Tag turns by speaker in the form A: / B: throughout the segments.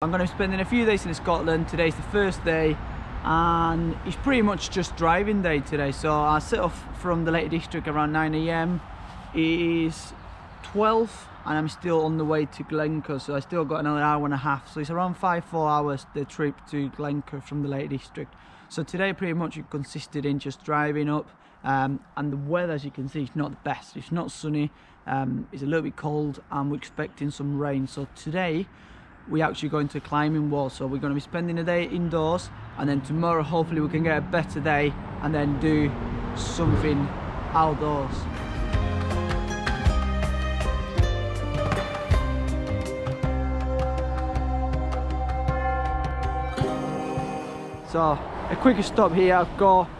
A: I'm going to be spending a few days in Scotland. Today's the first day and it's pretty much just driving day today. So I set off from the Lake District around 9 AM. It is 12 and I'm still on the way to Glencoe, so I still got another hour and a half. So it's around 4 hours the trip to Glencoe from the Lake District. So today pretty much it consisted in just driving up, and the weather, as you can see, is not the best. It's not sunny, it's a little bit cold and we're expecting some rain. So today we're actually going to a climbing wall, so we're going to be spending a day indoors, and then tomorrow hopefully we can get a better day and then do something outdoors. So a quick stop here. I've got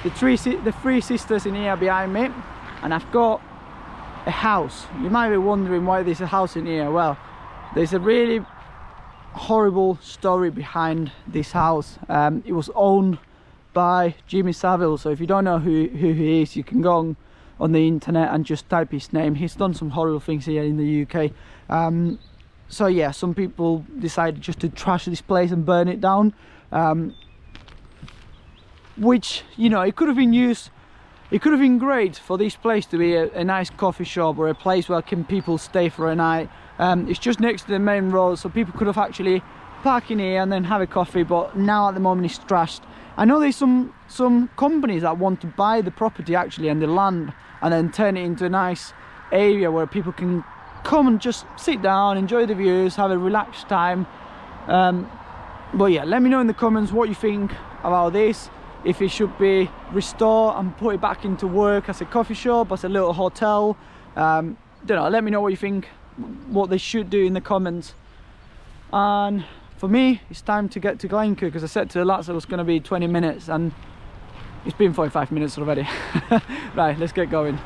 A: the three sisters in here behind me, and I've got a house. You might be wondering why there's a house in here. Well, there's a really horrible story behind this house. It was owned by Jimmy Savile, so if you don't know who he is, you can go on the internet and just type his name. He's done some horrible things here in the UK. So yeah, some people decided just to trash this place and burn it down, which, you know, it could have been used. It could have been great for this place to be a nice coffee shop or a place where people stay for a night. It's just next to the main road, so people could have actually parked in here and then have a coffee, but now at the moment it's trashed. I know there's some companies that want to buy the property actually and the land and then turn it into a nice area where people can come and just sit down, enjoy the views, have a relaxed time. But yeah, let me know in the comments what you think about this. If it should be restored and put it back into work as a coffee shop, as a little hotel. Don't know, let me know what you think, what they should do in the comments. And for me, it's time to get to Glencoe, because I said to the lads it was going to be 20 minutes and it's been 45 minutes already. Right, let's get going.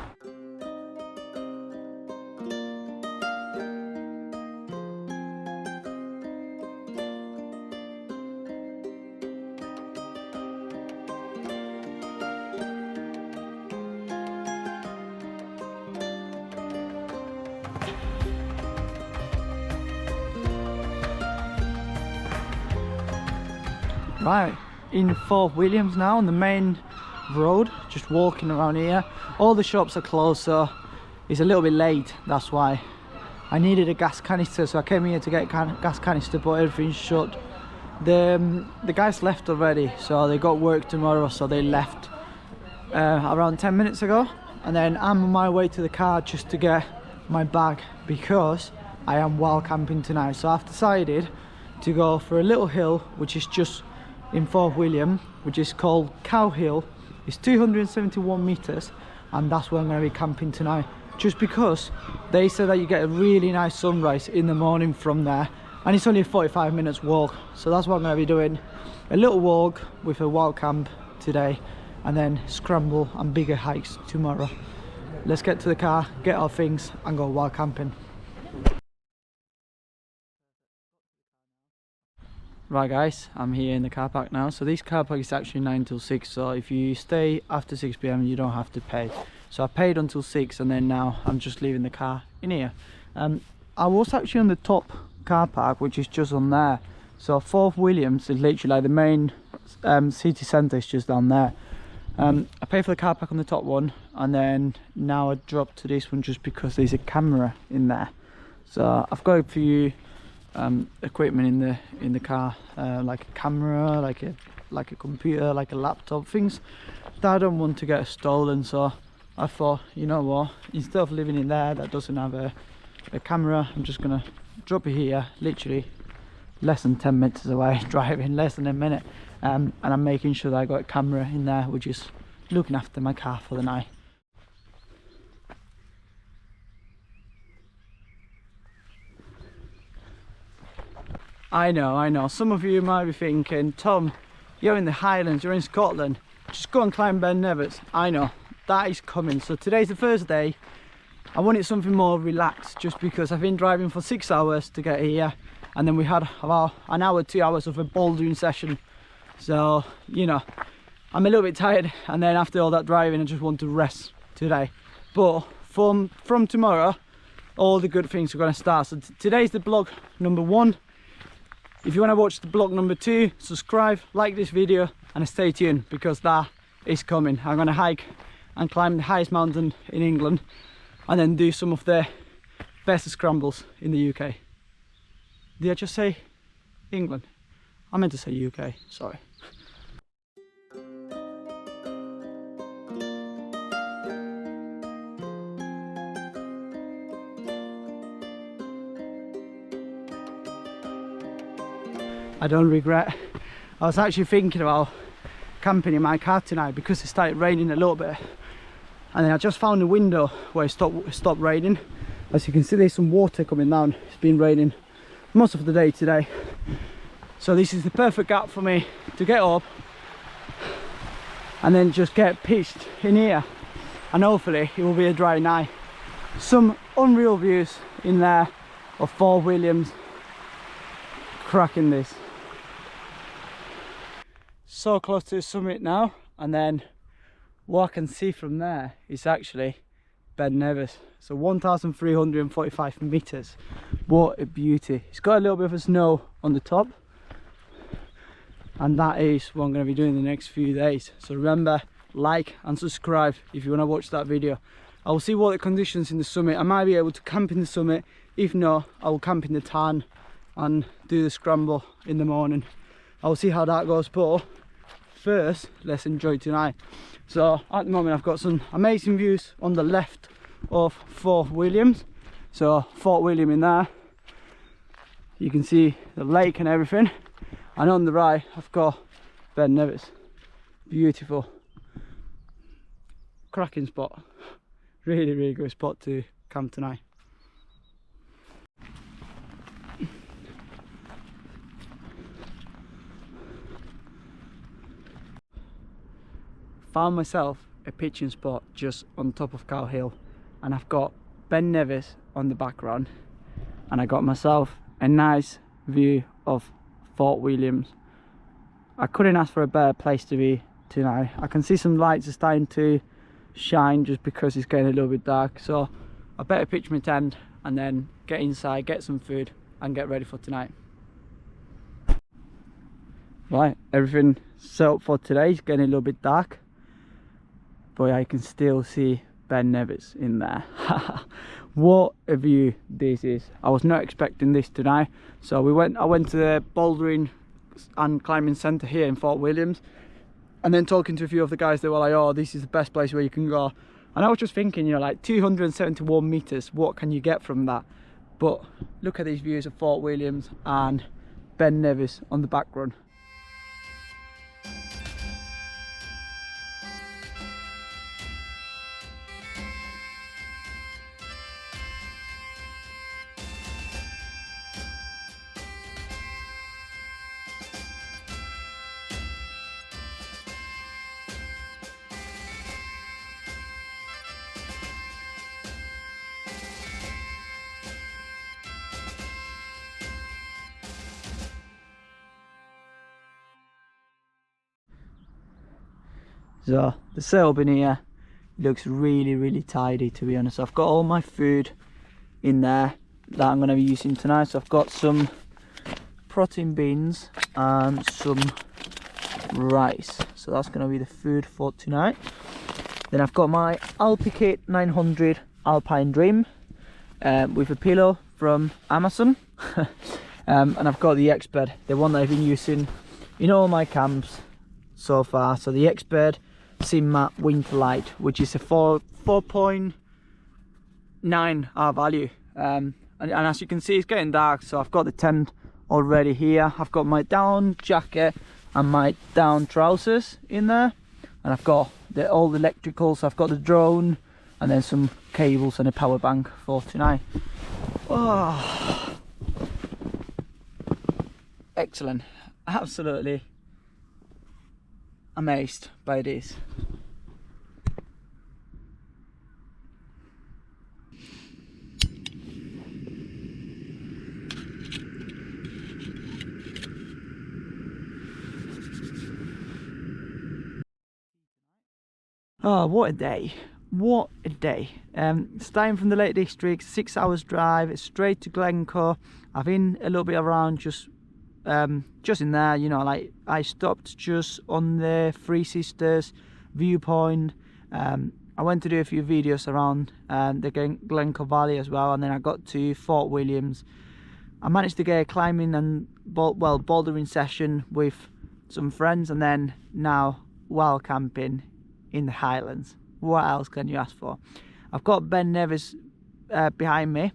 A: Right, in Fort Williams now on the main road, just walking around here. All the shops are closed, so it's a little bit late. That's why I needed a gas canister, so I came here to get a gas canister, but everything's shut. The guys left already, so they got work tomorrow, so they left around 10 minutes ago. And then I'm on my way to the car just to get my bag, because I am wild camping tonight. So I've decided to go for a little hill which is just in Fort William, which is called Cow Hill. It's 271 meters, and that's where I'm going to be camping tonight, just because they said that you get a really nice sunrise in the morning from there, and it's only a 45 minutes walk. So that's what I'm going to be doing, a little walk with a wild camp today, and then scramble and bigger hikes tomorrow. Let's get to the car, get our things and go wild camping. Right guys, I'm here in the car park now. So this car park is actually 9 till 6, so if you stay after 6 PM you don't have to pay. So I paid until 6 and then now I'm just leaving the car in here. I was actually on the top car park, which is just on there. So Fort Williams is literally like the main city centre is just down there. I paid for the car park on the top one, and then now I dropped to this one just because there's a camera in there. So I've got a few equipment in the car, like a camera, like a computer, like a laptop, things that I don't want to get stolen. So I thought, you know what, instead of living in there that doesn't have a camera, I'm just gonna drop it here, literally less than 10 minutes away, driving less than a minute, and I'm making sure that I got a camera in there, which is looking after my car for the night. I know, some of you might be thinking, Tom, you're in the Highlands, you're in Scotland, just go and climb Ben Nevis. I know, that is coming. So today's the first day. I wanted something more relaxed, just because I've been driving for 6 hours to get here, and then we had about an hour, 2 hours of a bouldering session. So, you know, I'm a little bit tired, and then after all that driving I just want to rest today. But from tomorrow all the good things are going to start. So today's the vlog number 1. if you want to watch the vlog number 2, subscribe, like this video, and stay tuned, because that is coming. I'm going to hike and climb the highest mountain in England, and then do some of the best scrambles in the UK. Did I just say England? I meant to say UK, sorry. I don't regret. I was actually thinking about camping in my car tonight because it started raining a little bit, and then I just found a window where it stopped raining. As you can see, there's some water coming down. It's been raining most of the day today, so this is the perfect gap for me to get up and then just get pitched in here, and hopefully it will be a dry night. Some unreal views in there of Fort Williams. Cracking this. So close to the summit now, and then what I can see from there is actually Ben Nevis. So 1,345 meters. What a beauty. It's got a little bit of snow on the top, and that is what I'm going to be doing the next few days. So remember, like and subscribe if you want to watch that video. I will see what the conditions in the summit. I might be able to camp in the summit. If not, I will camp in the tarn and do the scramble in the morning. I will see how that goes, but first let's enjoy tonight. So at the moment I've got some amazing views on the left of Fort Williams. So Fort William in there, you can see the lake and everything, and on the right I've got Ben Nevis. Beautiful, cracking spot. Really good spot to camp tonight. Found myself a pitching spot just on top of Cow Hill, and I've got Ben Nevis on the background, and I got myself a nice view of Fort Williams. I couldn't ask for a better place to be tonight. I can see some lights are starting to shine just because it's getting a little bit dark, so I better pitch my tent and then get inside, get some food and get ready for tonight. Right, everything set up for today. It's getting a little bit dark, but I can still see Ben Nevis in there. What a view this is. I was not expecting this tonight. So I went to the bouldering and climbing centre here in Fort Williams, and then talking to a few of the guys, they were like, oh, this is the best place where you can go. And I was just thinking, you know, like 271 meters, what can you get from that? But look at these views of Fort Williams and Ben Nevis on the background. So the setup in here looks really tidy, to be honest. I've got all my food in there that I'm going to be using tonight. So I've got some protein beans and some rice, so that's going to be the food for tonight. Then I've got my Alpicate 900 Alpine Dream with a pillow from Amazon. And I've got the Expert, the one that I've been using in all my camps so far. So the Expert Sim Winter Light, which is a 4.9 R value, and as you can see, it's getting dark, so I've got the tent already here. I've got my down jacket and my down trousers in there, and I've got all the electricals. I've got the drone and then some cables and a power bank for tonight. Oh, excellent, absolutely amazed by this. Oh, what a day, what a day. Starting from the Lake District, 6 hours drive straight to Glencoe. I've been a little bit around just just in there, you know, like I stopped just on the Three Sisters viewpoint. I went to do a few videos around the Glencoe Valley as well, and then I got to Fort Williams. I managed to get a climbing and bouldering session with some friends, and then now wild camping in the Highlands. What else can you ask for? I've got Ben Nevis behind me.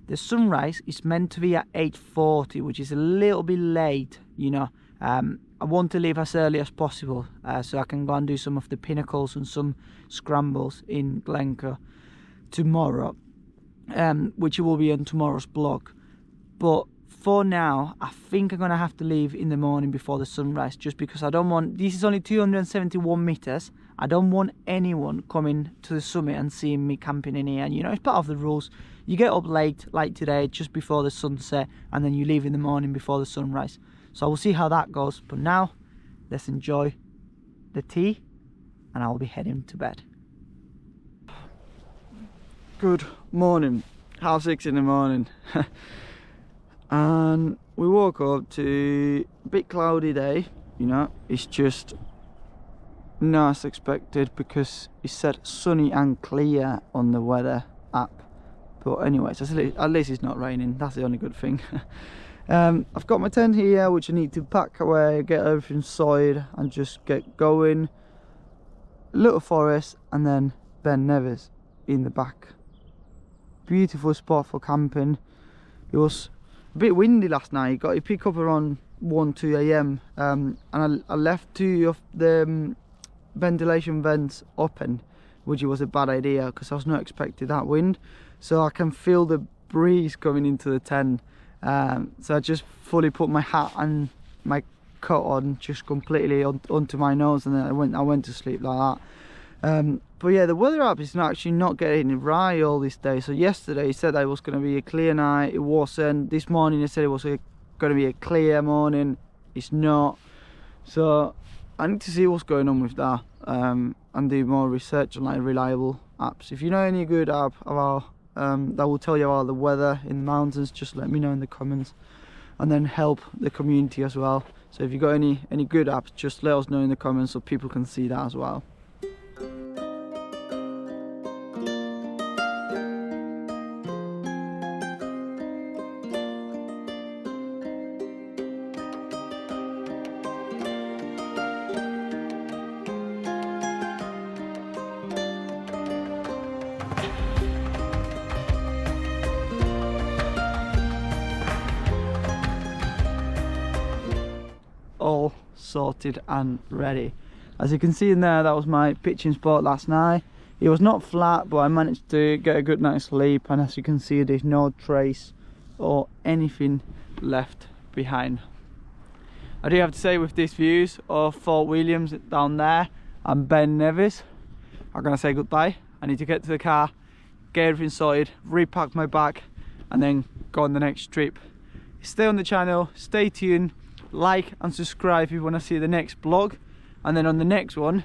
A: The sunrise is meant to be at 8:40, which is a little bit late, you know. I want to leave as early as possible so I can go and do some of the pinnacles and some scrambles in Glencoe tomorrow, which will be on tomorrow's blog. But for now, I think I'm going to have to leave in the morning before the sunrise, just because I don't want, this is only 271 meters. I don't want anyone coming to the summit and seeing me camping in here. And you know, it's part of the rules. You get up late, like today, just before the sunset, and then you leave in the morning before the sunrise. So we'll see how that goes. But now, let's enjoy the tea, and I'll be heading to bed. Good morning, 6:30 in the morning. And we woke up to a bit cloudy day, you know. It's just not as expected because it said sunny and clear on the weather app. But anyways, at least it's not raining. That's the only good thing. I've got my tent here, which I need to pack away, get everything sorted and just get going. Little forest, and then Ben Nevis in the back. Beautiful spot for camping. It was a bit windy last night. It picked up around 1-2 a.m. And I left 2 of the ventilation vents open, which was a bad idea because I was not expecting that wind. So I can feel the breeze coming into the tent. So I just fully put my hat and my coat on, just completely onto my nose, and then I went to sleep like that. But yeah, the weather app is actually not getting it right all this day. So yesterday it said that it was going to be a clear night. It wasn't. This morning it said it was going to be a clear morning. It's not. So I need to see what's going on with that, and do more research on like reliable apps. If you know any good app about that will tell you about the weather in the mountains, just let me know in the comments, and then help the community as well. So if you got any good apps, just let us know in the comments so people can see that as well. All sorted and ready. As you can see in there, that was my pitching spot last night. It was not flat, but I managed to get a good night's sleep, and as you can see, there's no trace or anything left behind. I do have to say, with these views of Fort Williams down there and Ben Nevis, I'm gonna say goodbye. I need to get to the car, get everything sorted, repack my bag, and then go on the next trip. Stay on the channel, stay tuned, like and subscribe if you want to see the next vlog. And then on the next one,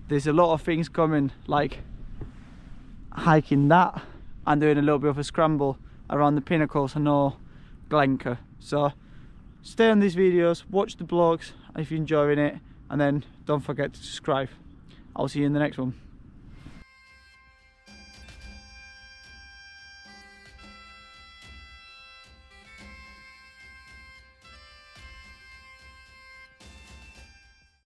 A: there's a lot of things coming, like hiking that and doing a little bit of a scramble around the pinnacles and all Glencoe. So stay on these videos, watch the vlogs if you're enjoying it, and then don't forget to subscribe. I'll see you in the next one.